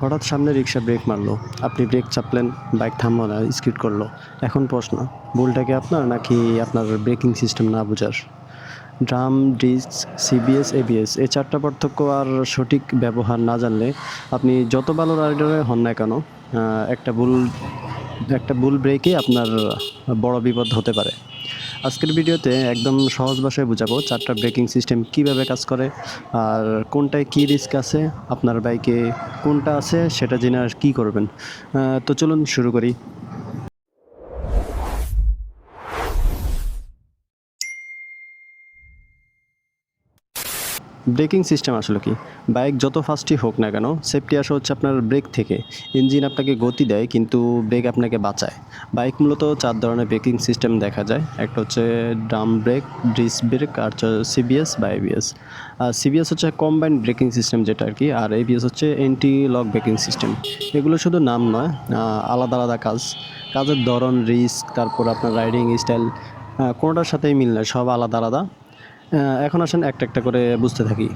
হঠাৎ সামনে রিক্সা ব্রেক মারলো, আপনি ব্রেক চাপলেন, বাইক থামলো না, স্কিড করলো। এখন প্রশ্ন, ভুলটা কি আপনার নাকি আপনার ব্রেকিং সিস্টেম না বোঝার? ড্রাম, ডিস্ক, সিবিএস, এবিএস এই চারটা পার্থক্য আর সঠিক ব্যবহার না জানলে আপনি যত ভালো রাইডারে হন না কেন, একটা ভুল একটা ভুল ব্রেকই আপনার বড় বিপদ হতে পারে। আজকের ভিডিওতে একদম সহজ ভাষায় বুঝাবো চারটা ব্রেকিং সিস্টেম কিভাবে কাজ করে, আর কোনটায় কী রিস্ক আছে, আপনার বাইকে কোনটা আছে সেটা জেনে আর কী করবেন। তো চলুন শুরু করি। ব্রেকিং সিস্টেম আসলে কি? বাইক যত ফাস্টই হোক না কেন, সেফটি আসে হচ্ছে আপনার ব্রেক থেকে। ইঞ্জিন আপনাকে গতি দেয় কিন্তু ব্রেক আপনাকে বাঁচায়। বাইক মূলত 4 ধরনের ব্রেকিং সিস্টেম দেখা যায়। একটা হচ্ছে ড্রাম ব্রেক, ডিস্ক ব্রেক, আর হচ্ছে সিবিএস বা এবিএস। আর সিবিএস হচ্ছে কম্বাইন্ড ব্রেকিং সিস্টেম যেটা আর কি, আর এবিএস হচ্ছে অ্যান্টি লক ব্রেকিং সিস্টেম। এগুলো শুধু নাম নয়, আলাদা আলাদা কাজের ধরন, রিস্ক, তারপর আপনার রাইডিং স্টাইল কোনোটার সাথেই মিল নয়, সব আলাদা আলাদা। এখন আসেন একটা একটা করে বুঝতে থাকি।